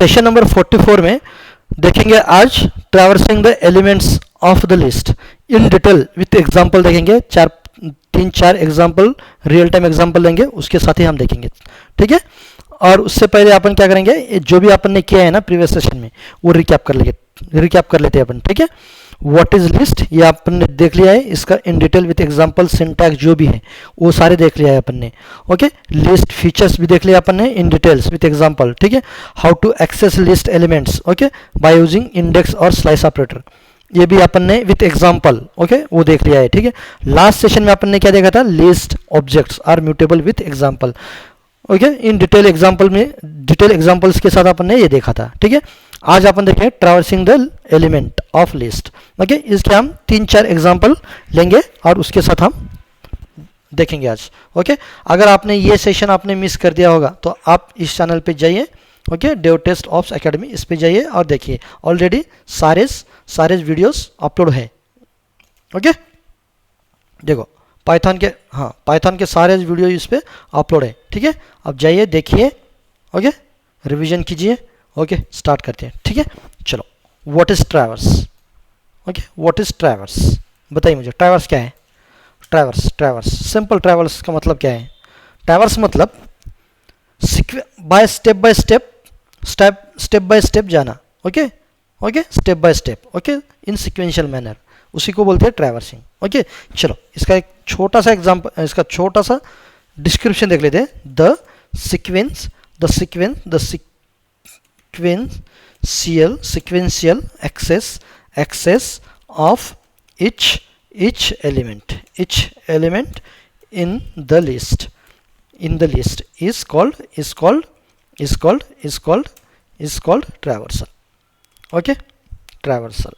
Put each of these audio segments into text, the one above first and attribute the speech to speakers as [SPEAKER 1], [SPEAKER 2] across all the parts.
[SPEAKER 1] Session number 44 में देखेंगे आज traversing the elements of the list in detail with example देखेंगे। तीन चार एग्जांपल रियल टाइम एग्जांपल लेंगे, उसके साथ ही हम देखेंगे, ठीक है। और उससे पहले अपन क्या करेंगे, जो भी अपन ने किया है ना प्रीवियस सेशन में वो रिकैप कर लेते हैं अपन, ठीक है। व्हाट इज लिस्ट ये अपन ने देख लिया है, इसका in detail with example syntax जो भी है वो सारे देख लिया है अपन ने, ओके। लिस्ट फीचर्स भी देख लिया अपन ने इन डिटेल्स विथ एग्जांपल, ठीक है। How to access list elements, okay, by using index और स्लाइस ऑपरेटर, ये भी अपन ने विथ एग्जांपल, ओके, वो देख लिया है, ठीक है। लास्ट सेशन में अपन ने क्या देखा था, list objects are mutable with example, okay. In detail example में डिटेल एग्जांपल्स के साथ अपन ने ये देखा था, ठीक है। आज अपन देखेंगे traversing the element of list, okay. इसके हम तीन चार एग्जांपल लेंगे और उसके साथ हम देखेंगे आज, ओके। अगर आपने ये सेशन आपने मिस कर दिया होगा तो आप इस चैनल पे जाइए, okay, dev test ops academy, इस पे जाइए और देखिए, ऑलरेडी सारे वीडियोस अपलोड है, ओके। देखो पाइथन के सारे वीडियो इस पे अपलोड है, ठीक है। अब जाइए देखिए, ओके, रिवीजन कीजिए, ओके, स्टार्ट करते हैं, ठीक है। चलो, what is traverse, okay, what is traverse, बताइए मुझे ट्रैवर्स क्या है। ट्रैवर्स सिंपल, ट्रैवर्स का मतलब क्या है, ट्रैवर्स मतलब स्टेप बाय स्टेप जाना, okay, step by step, okay, in sequential manner, उसी को बोलते हैं ट्रैवर्सिंग, ओके। चलो, इसका एक छोटा सा एग्जांपल, इसका छोटा सा डिस्क्रिप्शन देख लेते हैं। The sequential access of each element in the list is called traversal, okay, traversal,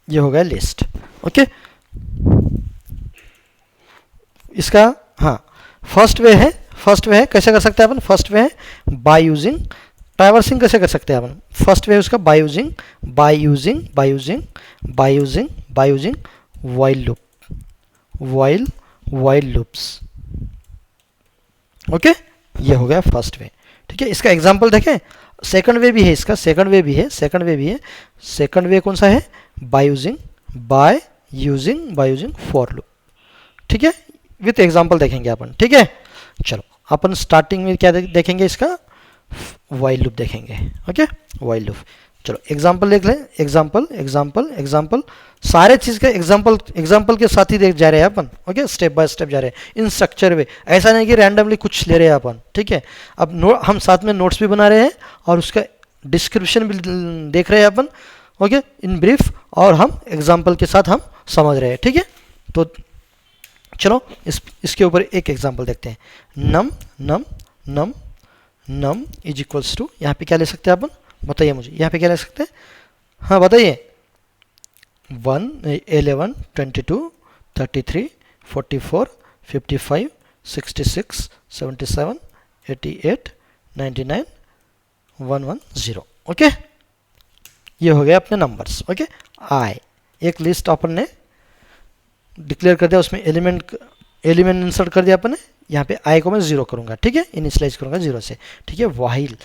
[SPEAKER 1] ये हो गया लिस्ट, ओके। इसका फर्स्ट वे है कैसे कर सकते हैं अपन, फर्स्ट वे है बाय यूजिंग, ट्रैवर्सिंग कैसे कर सकते हैं अपन, फर्स्ट वे है उसका by using while loops, okay, ये हो गया फर्स्ट वे, ठीक है। इसका एग्जांपल देखें, सेकंड वे भी है, इसका सेकंड वे भी है। सेकंड वे कौन सा है, बाय यूजिंग फॉर लूप, ठीक है, विथ एग्जांपल देखेंगे अपन, ठीक है। चलो, अपन स्टार्टिंग में क्या देखेंगे, इसका वाइल लूप देखेंगे, ओके, वाइल लूप। चलो, एग्जांपल देख लें, एग्जांपल सारे चीज़ का एग्जांपल के साथ ही देख जा रहे हैं अपन, ओके, स्टेप बाय स्टेप जा रहे हैं इन स्ट्रक्चर वे, ऐसा नहीं कि रैंडमली कुछ ले रहे हैं अपन, ठीक है। अब हम साथ में नोट्स भी बना रहे हैं और उसका डिस्क्रिप्शन भी देख रहे हैं अपन, ओके, इन ब्रीफ, और हम एग्जाम्पल के साथ हम समझ रहे हैं, ठीक है। तो चलो, इसके ऊपर एक एग्जांपल देखते हैं। नम इज इक्वल्स टू, यहाँ पे क्या ले सकते हैं अपन, बताइए मुझे, यहाँ पे क्या ले सकते हैं, हाँ बताइए। 1 11 22 33 44 55 66 77 88 99 110, ओके। ये हो गया अपने नंबर्स, ओके। आई एक लिस्ट अपन ने डिक्लेयर कर दिया, उसमें एलिमेंट इंसर्ट कर दिया अपन ने, यहाँ पे आई को मैं 0 करूँगा, ठीक है, इनिशियलाइज करूँगा 0 से, ठीक है। While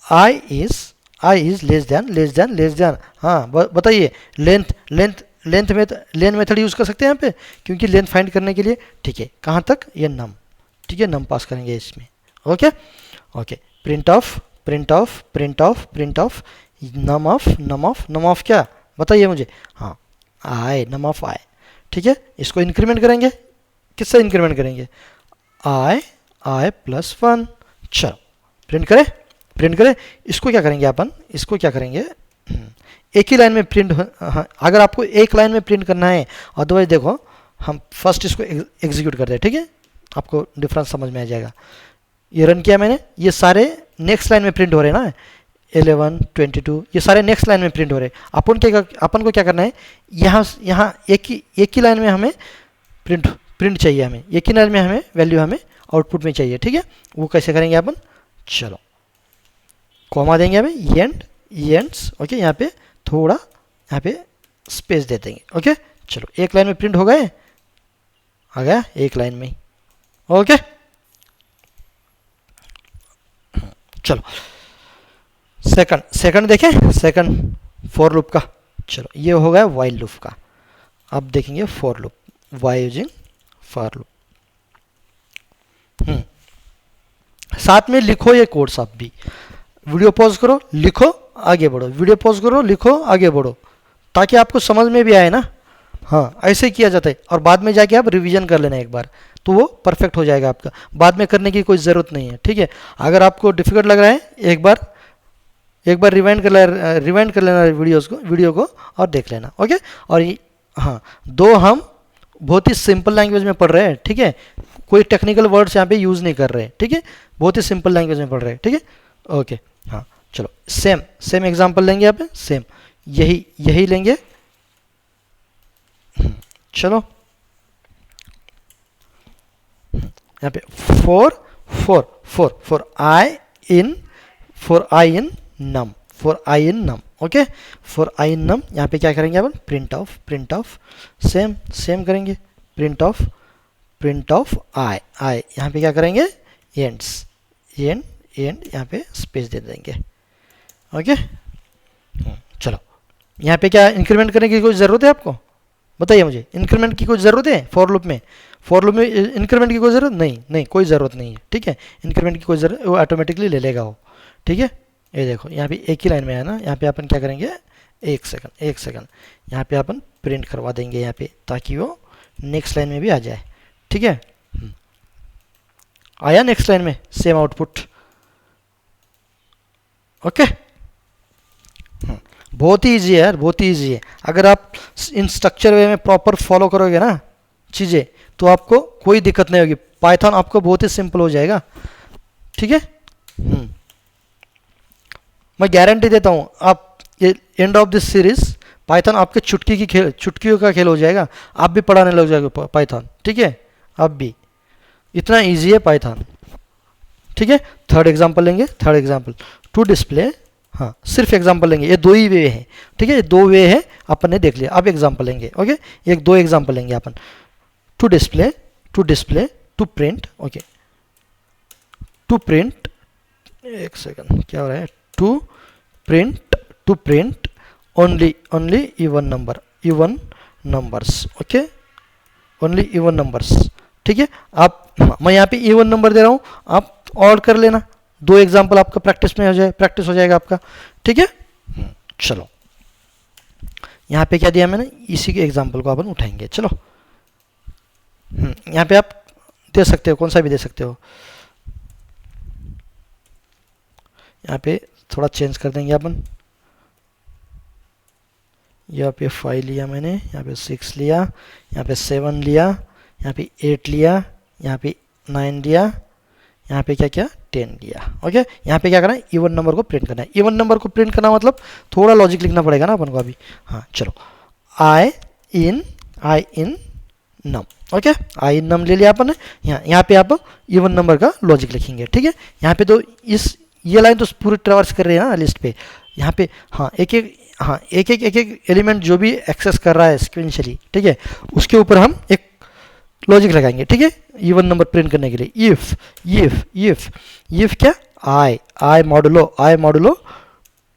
[SPEAKER 1] I is less than, हाँ बताइए, लेंथ मेथड यूज़ कर सकते हैं यहाँ पे, क्योंकि लेंथ फाइंड करने के लिए, ठीक है। कहाँ तक, ये नम, ठीक है, नम पास करेंगे इसमें, okay. Print of num of क्या, बताइए मुझे, हाँ आई, नम ऑफ आई, ठीक है। इसको इंक्रीमेंट करेंगे, किससे इंक्रीमेंट करेंगे, आई +1, चलो प्रिंट करें। इसको क्या करेंगे अपन, एक ही लाइन में प्रिंट, हाँ, अगर आपको एक लाइन में प्रिंट करना है, अदरवाइज देखो हम फर्स्ट इसको एग्जीक्यूट करते हैं, ठीक है, आपको डिफरेंस समझ में आ जाएगा। ये रन किया मैंने, ये सारे नेक्स्ट लाइन में प्रिंट हो रहे हैं ना, 11 22, ये सारे नेक्स्ट लाइन में प्रिंट हो रहे हैं। अपन को क्या करना है, यहाँ एक ही लाइन में हमें प्रिंट चाहिए, हमें एक ही लाइन में हमें वैल्यू हमें आउटपुट में चाहिए, ठीक है। वो कैसे करेंगे अपन, चलो, कॉमा देंगे हमें, एंड्स, ओके, यहाँ पे थोड़ा यहाँ पे स्पेस दे देंगे, ओके। चलो, एक लाइन में प्रिंट हो गए, आ गया एक लाइन में, ओके। चलो सेकंड देखें, सेकंड फॉर लूप का। चलो ये हो गया वाइल लूप का। अब देखेंगे for loop, why using for loop. साथ में लिखो ये कोड्स आप भी, वीडियो पॉज करो लिखो आगे बढ़ो, वीडियो पॉज करो लिखो आगे बढ़ो, ताकि आपको समझ में भी आए ना। हाँ ऐसे किया जाता है, और बाद में जाके आप रिवीजन कर लेना एक बार, तो वो परफेक्ट हो जाएगा आपका, बाद में करने की कोई ज़रूरत नहीं है। ठीक है, अगर आपको डिफिकल्ट लग रहा है एक बार रिवाइंड कर लेना वीडियो को और देख लेना। ओके, और हाँ दो हम बहुत ही सिंपल लैंग्वेज में पढ़ रहे हैं। ठीक है, कोई टेक्निकल वर्ड्स यहाँ पे यूज़ नहीं कर रहे हैं। ठीक है, बहुत ही सिंपल लैंग्वेज में पढ़ रहे हैं। ठीक है, ओके हाँ चलो सेम एग्जांपल लेंगे यहाँ पे, सेम यही लेंगे। चलो यहाँ पे for I in num, okay, for I in num यहाँ पे क्या करेंगे अपन, प्रिंट ऑफ सेम करेंगे, प्रिंट ऑफ आई यहाँ पे क्या करेंगे, एंड यहाँ पे स्पेस दे देंगे। ओके चलो यहाँ पे क्या इंक्रीमेंट करने की कोई ज़रूरत है आपको, बताइए मुझे, इंक्रीमेंट की कोई ज़रूरत है फॉर लूप में इंक्रीमेंट की कोई ज़रूरत नहीं, कोई ज़रूरत नहीं है। ठीक है, इंक्रीमेंट की कोई ज़रूरत, वो ऑटोमेटिकली ले लेगा वो। ठीक है, ये देखो यहाँ पे एक ही लाइन में है ना, यहाँ पे अपन क्या करेंगे, एक सेकंड यहाँ पे अपन प्रिंट करवा देंगे यहाँ पे, ताकि वो नेक्स्ट लाइन में भी आ जाए। ठीक है, आया नेक्स्ट लाइन में सेम आउटपुट। ओके, बहुत ही ईजी है यार, बहुत ही ईजी है। अगर आप इन स्ट्रक्चर वे में प्रॉपर फॉलो करोगे ना चीज़ें, तो आपको कोई दिक्कत नहीं होगी, पाइथन आपको बहुत ही सिंपल हो जाएगा। ठीक है, मैं गारंटी देता हूँ, आप ये end of this series Python आपके चुटकियों का खेल हो जाएगा, आप भी पढ़ाने लग जाएगा पाइथन। ठीक है, आप भी, इतना इजी है पाइथन। ठीक है, थर्ड एग्जांपल लेंगे, टू डिस्प्ले, हाँ सिर्फ एग्जांपल लेंगे, ये दो ही वे हैं। ठीक है, ये दो वे है अपन ने देख लिया, अब एग्जांपल लेंगे। ओके, एक दो एग्जांपल लेंगे अपन, to display to print, okay, to print, एक सेकंड क्या हो रहा है, to print only even numbers, okay, only even numbers. ठीक है, आप, मैं यहाँ पे इवन नंबर दे रहा हूँ, आप और कर लेना, दो एग्जाम्पल आपका प्रैक्टिस हो जाएगा आपका। ठीक है, चलो यहाँ पे क्या दिया मैंने, इसी के एग्जाम्पल को अपन उठाएंगे। चलो यहाँ पे आप दे सकते हो, कौन सा भी दे सकते हो, यहाँ पे थोड़ा चेंज कर देंगे अपन, यहाँ पे 5 लिया मैंने, यहाँ पे 6 लिया, यहाँ पे 7 लिया, यहाँ पे 8 लिया, यहाँ पे 9 लिया, यहाँ पे क्या 10 लिया। ओके, यहाँ पे क्या करना है, इवन नंबर को प्रिंट करना है। इवन नंबर को प्रिंट करना मतलब थोड़ा लॉजिक लिखना पड़ेगा ना अपन को अभी। हाँ चलो, आई in num, okay, I in नम ले लिया अपन ने। यहाँ पे आप इवन नंबर का लॉजिक लिखेंगे। ठीक है, यहाँ पे तो ये लाइन तो पूरी ट्रैवर्स कर रही है ना लिस्ट पे। यहाँ पे हाँ एक एक एलिमेंट जो भी एक्सेस कर रहा है सिक्वेंशियली, ठीक है, उसके ऊपर हम एक लॉजिक लगाएंगे। ठीक है, इवन नंबर प्रिंट करने के लिए इफ क्या, I modulo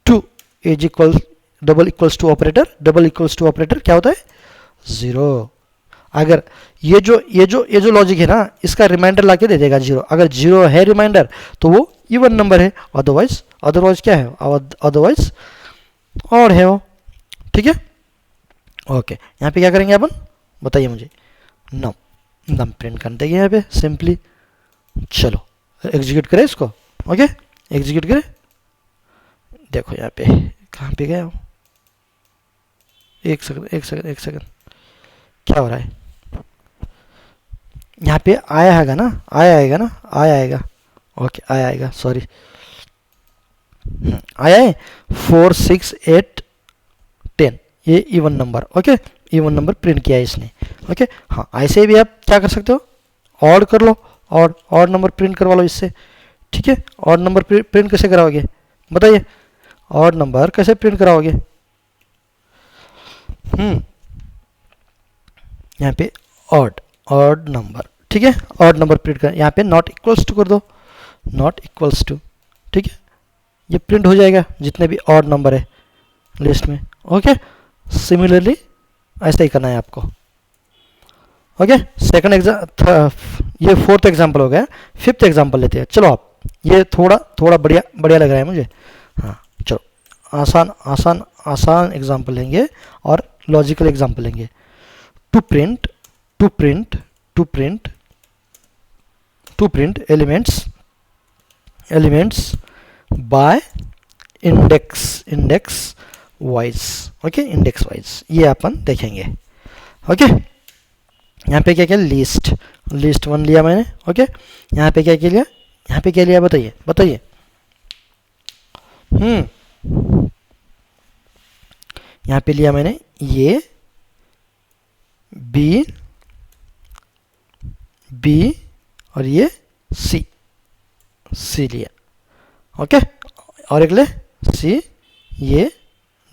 [SPEAKER 1] 2 is equal double equals to operator क्या होता है, 0। अगर ये जो लॉजिक है ना, इसका रिमाइंडर लाके दे देगा 0। अगर 0 है रिमाइंडर तो वो इवन नंबर है, अदरवाइज क्या है, अदरवाइज और है वो। ठीक है, ओके, यहाँ पे क्या करेंगे अपन, बताइए मुझे, नम प्रिंट कर देंगे यहाँ पे सिंपली। चलो एग्जीक्यूट करें इसको। ओके, एग्जीक्यूट करें, देखो यहाँ पे कहाँ पे गया, एक सेकंड क्या हो रहा है, यहाँ पे आएगा ना, ओके आएगा, सॉरी, आया है 4 6 8 10, ये even number. Okay, even number print किया है इसने। ओके, हाँ ऐसे भी आप क्या कर सकते हो, ऑड कर लो, ऑड नंबर प्रिंट करवा लो इससे। ठीक है, ऑड नंबर प्रिंट कैसे कराओगे, बताइए, ऑड नंबर कैसे प्रिंट कराओगे। यहाँ पे ऑड नंबर, ठीक है, ऑड नंबर प्रिंट कर, यहाँ पे नॉट इक्वल्स टू कर दो, नॉट इक्वल्स टू, ठीक है, ये प्रिंट हो जाएगा जितने भी ऑड नंबर है लिस्ट में। ओके, सिमिलरली ऐसा ही करना है आपको। ओके, सेकंड ये फोर्थ एग्जांपल हो गया। फिफ्थ एग्जांपल लेते हैं। चलो आप, ये थोड़ा बढ़िया बढ़िया लग रहा है मुझे। हाँ चलो, आसान आसान आसान एग्जांपल लेंगे और लॉजिकल एग्जांपल लेंगे। To print to print to print to print elements by index wise. Okay, index wise ये अपन देखेंगे। ओके, यहाँ पे क्या किया, लिस्ट 1 लिया मैंने। ओके, यहाँ पे क्या किया, यहाँ पे क्या लिया, बताइए। यहाँ पे लिया मैंने ये बी और ये सी लिया। ओके, और एक ले सी, ये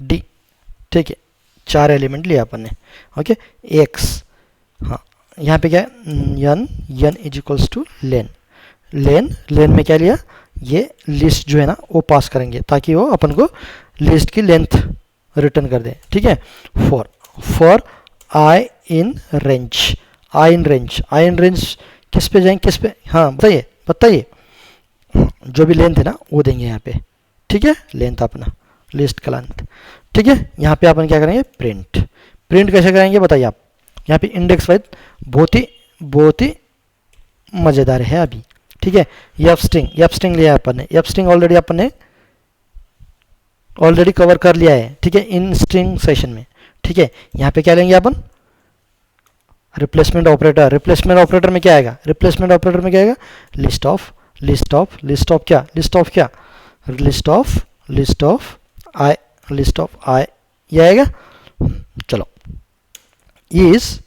[SPEAKER 1] डी। ठीक है, 4 एलिमेंट लिया अपन ने। ओके, एक्स, हाँ यहाँ पे क्या है, n is equals two lane में क्या लिया, ये लिस्ट जो है ना वो पास करेंगे ताकि वो अपन को लिस्ट की लेंथ रिटर्न कर दे। ठीक है, फॉर आई इन रेंज किस पे जाएंगे, किस पे, हाँ बताइए जो भी लेंथ है ना वो देंगे यहाँ पे। ठीक है, लेंथ अपना लिस्ट का लेंथ। ठीक है, यहाँ पे अपन क्या करेंगे, प्रिंट कैसे करेंगे बताइए आप। यहाँ पे इंडेक्स वाइज बहुत ही मज़ेदार है अभी। ठीक है, एफ स्ट्रिंग लिया है अपन ने। एफ स्ट्रिंग ऑलरेडी कवर कर लिया है। ठीक है, इन स्ट्रिंग सेशन में। ठीक है, यहाँ पे क्या लेंगे अपन, रिप्लेसमेंट ऑपरेटर में क्या आएगा, लिस्ट ऑफ आई ये आएगा। चलो, is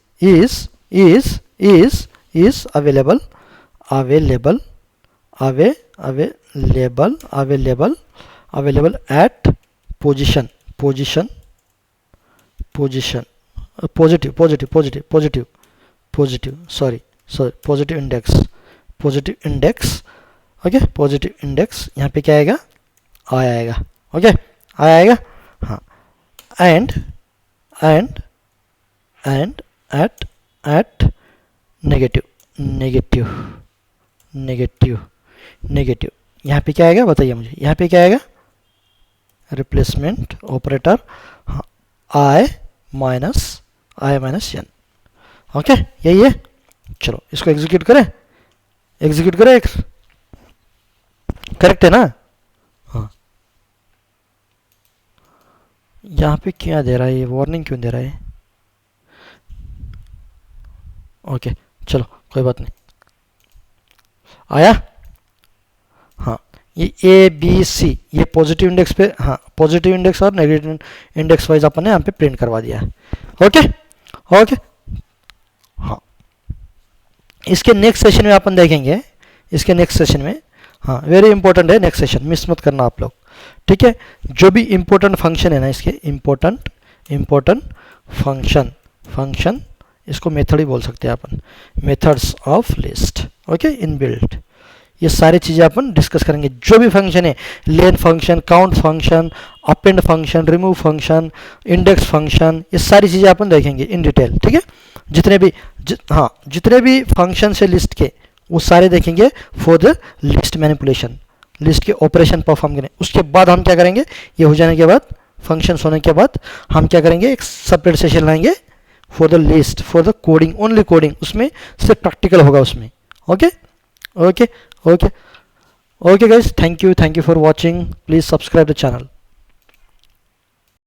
[SPEAKER 1] available at positive index। Okay, positive index, यहाँ पे क्या आएगा, आई आएगा। ओके, आई आएगा, हाँ, एंड एट नेगेटिव यहाँ पे क्या आएगा बताइए मुझे, यहाँ पे क्या आएगा, रिप्लेसमेंट ऑपरेटर, हाँ, आई माइनस n। ओके, यही है। चलो इसको एग्जीक्यूट करें, करेक्ट है ना। हाँ, यहाँ पे क्या दे रहा है, ये वार्निंग क्यों दे रहा है। ओके, चलो कोई बात नहीं, आया। हाँ, ये ए बी सी ये पॉजिटिव इंडेक्स पे, हाँ पॉजिटिव इंडेक्स और नेगेटिव इंडेक्स वाइज अपन ने यहाँ पे प्रिंट करवा दिया है। ओके, हाँ, इसके नेक्स्ट सेशन में अपन देखेंगे, हाँ वेरी इंपॉर्टेंट है नेक्स्ट सेशन, मिस मत करना आप लोग। ठीक है, जो भी इंपॉर्टेंट फंक्शन है ना, इसके इंपॉर्टेंट फंक्शन इसको मेथड ही बोल सकते हैं अपन, methods of list. Okay, inbuilt, ये सारी चीज़ें अपन डिस्कस करेंगे। जो भी फंक्शन है, len function, count function, append function, remove function, index function, ये सारी चीज़ें अपन देखेंगे इन डिटेल। ठीक है, जितने भी फंक्शन है लिस्ट के वो सारे देखेंगे for the list manipulation, list के ऑपरेशन परफॉर्म करें। उसके बाद हम क्या करेंगे, ये हो जाने के बाद, फंक्शंस होने के बाद हम क्या करेंगे, एक सेपरेट सेशन लाएंगे for the list, for the coding, only coding, उसमें सिर्फ प्रैक्टिकल होगा उसमें। Okay guys, thank you for watching, please subscribe the channel.